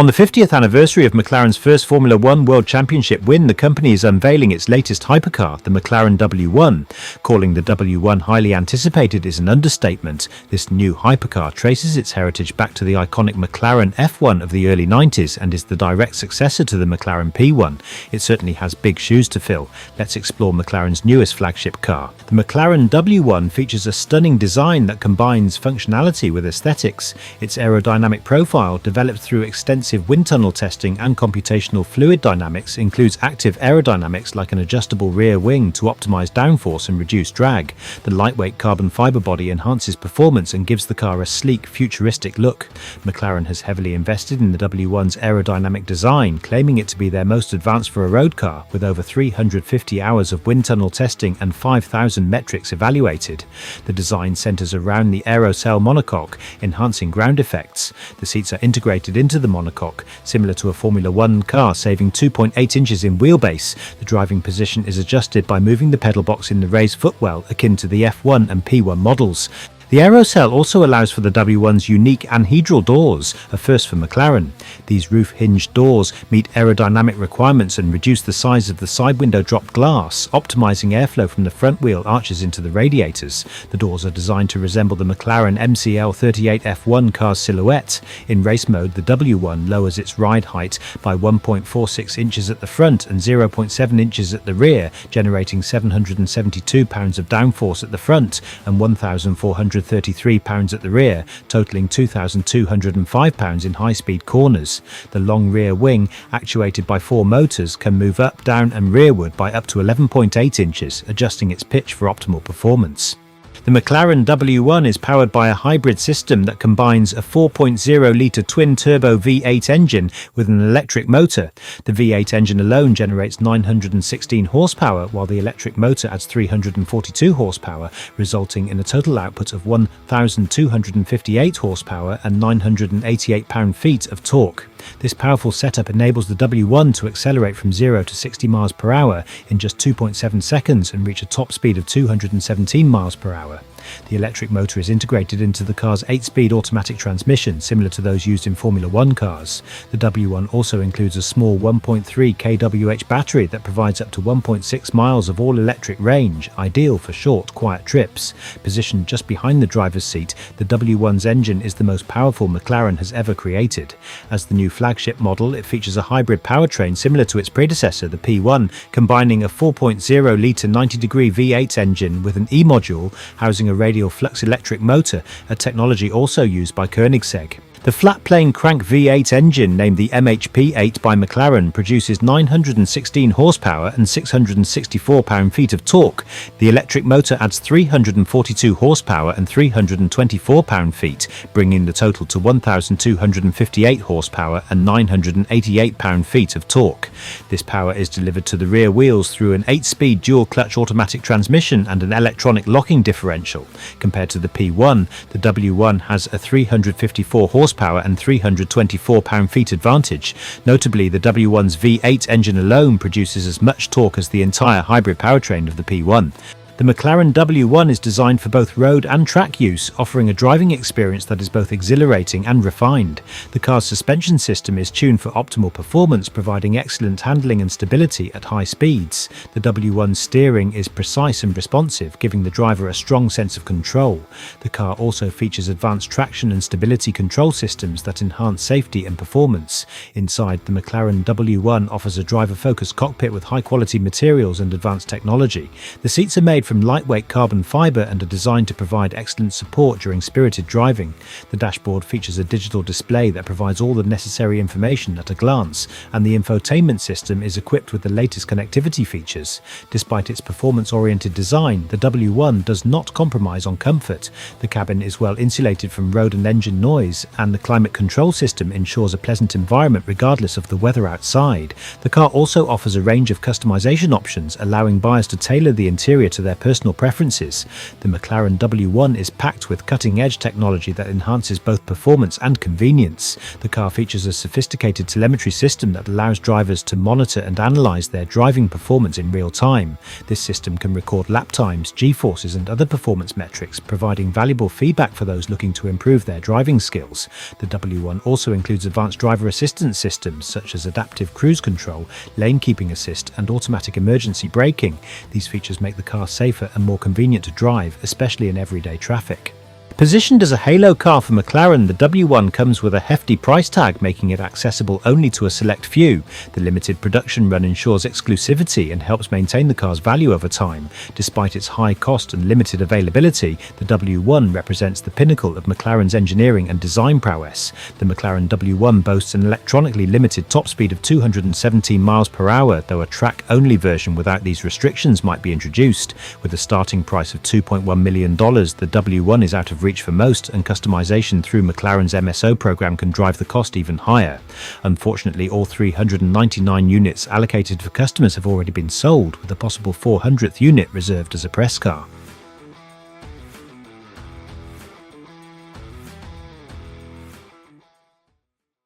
the 50th anniversary of McLaren's first Formula One World Championship win, the company is unveiling its latest hypercar, the McLaren W1. Calling the W1 highly anticipated is an understatement. This new hypercar traces its heritage back to the iconic McLaren F1 of the early 90s and is the direct successor to the McLaren P1. It certainly has big shoes to fill. Let's explore McLaren's newest flagship car. The McLaren W1 features a stunning design that combines functionality with aesthetics. Its aerodynamic profile, developed through extensive wind tunnel testing and computational fluid dynamics, includes active aerodynamics like an adjustable rear wing to optimize downforce and reduce drag. The lightweight carbon fiber body enhances performance and gives the car a sleek, futuristic look. McLaren has heavily invested in the W1's aerodynamic design, claiming it to be their most advanced for a road car, with over 350 hours of wind tunnel testing and 5,000 metrics evaluated. The design centers around the aerocell monocoque, enhancing ground effects. The seats are integrated into the monocoque, similar to a Formula One car, saving 2.8 inches in wheelbase. The driving position is adjusted by moving the pedal box in the raised footwell, akin to the F1 and P1 models. The aerocell also allows for the W1's unique anhedral doors, a first for McLaren. These roof-hinged doors meet aerodynamic requirements and reduce the size of the side window drop glass, optimizing airflow from the front wheel arches into the radiators. The doors are designed to resemble the McLaren MCL38 F1 car's silhouette. In race mode, the W1 lowers its ride height by 1.46 inches at the front and 0.7 inches at the rear, generating 772 pounds of downforce at the front and 1,433 pounds at the rear, totaling 2,205 pounds in high-speed corners. The long rear wing, actuated by 4 motors, can move up, down and rearward by up to 11.8 inches, adjusting its pitch for optimal performance. The McLaren W1 is powered by a hybrid system that combines a 4.0-litre twin-turbo V8 engine with an electric motor. The V8 engine alone generates 916 horsepower, while the electric motor adds 342 horsepower, resulting in a total output of 1,258 horsepower and 988 pound-feet of torque. This powerful setup enables the W1 to accelerate from 0 to 60 miles per hour in just 2.7 seconds and reach a top speed of 217 miles per hour. The electric motor is integrated into the car's 8-speed automatic transmission, similar to those used in Formula One cars. The W1 also includes a small 1.3 kWh battery that provides up to 1.6 miles of all-electric range, ideal for short, quiet trips. Positioned just behind the driver's seat, the W1's engine is the most powerful McLaren has ever created. As the new flagship model, it features a hybrid powertrain similar to its predecessor, the P1, combining a 4.0-litre 90-degree V8 engine with an E-module housing a radial flux electric motor, a technology also used by Koenigsegg. The flat-plane crank V8 engine, named the MHP8 by McLaren, produces 916 horsepower and 664 pound-feet of torque. The electric motor adds 342 horsepower and 324 pound-feet, bringing the total to 1,258 horsepower and 988 pound-feet of torque. This power is delivered to the rear wheels through an 8-speed dual-clutch automatic transmission and an electronic locking differential. Compared to the P1, the W1 has a 354 horsepower and 324 pound-feet advantage. Notably, the W1's V8 engine alone produces as much torque as the entire hybrid powertrain of the P1. The McLaren W1 is designed for both road and track use, offering a driving experience that is both exhilarating and refined. The car's suspension system is tuned for optimal performance, providing excellent handling and stability at high speeds. The W1's steering is precise and responsive, giving the driver a strong sense of control. The car also features advanced traction and stability control systems that enhance safety and performance. Inside, the McLaren W1 offers a driver-focused cockpit with high-quality materials and advanced technology. The seats are made from lightweight carbon fiber and are designed to provide excellent support during spirited driving. The dashboard features a digital display that provides all the necessary information at a glance, and the infotainment system is equipped with the latest connectivity features. Despite its performance-oriented design, the W1 does not compromise on comfort. The cabin is well insulated from road and engine noise, and the climate control system ensures a pleasant environment regardless of the weather outside. The car also offers a range of customization options, allowing buyers to tailor the interior to their personal preferences. The McLaren W1 is packed with cutting-edge technology that enhances both performance and convenience. The car features a sophisticated telemetry system that allows drivers to monitor and analyze their driving performance in real time. This system can record lap times, G-forces and other performance metrics, providing valuable feedback for those looking to improve their driving skills. The W1 also includes advanced driver assistance systems such as adaptive cruise control, lane keeping assist and automatic emergency braking. These features make the car safer and more convenient to drive, especially in everyday traffic. Positioned as a halo car for McLaren, the W1 comes with a hefty price tag, making it accessible only to a select few. The limited production run ensures exclusivity and helps maintain the car's value over time. Despite its high cost and limited availability, the W1 represents the pinnacle of McLaren's engineering and design prowess. The McLaren W1 boasts an electronically limited top speed of 217 miles per hour, though a track-only version without these restrictions might be introduced. With a starting price of $2.1 million, the W1 is out of reach for most, and customization through McLaren's MSO program can drive the cost even higher. Unfortunately, all 399 units allocated for customers have already been sold, with a possible 400th unit reserved as a press car.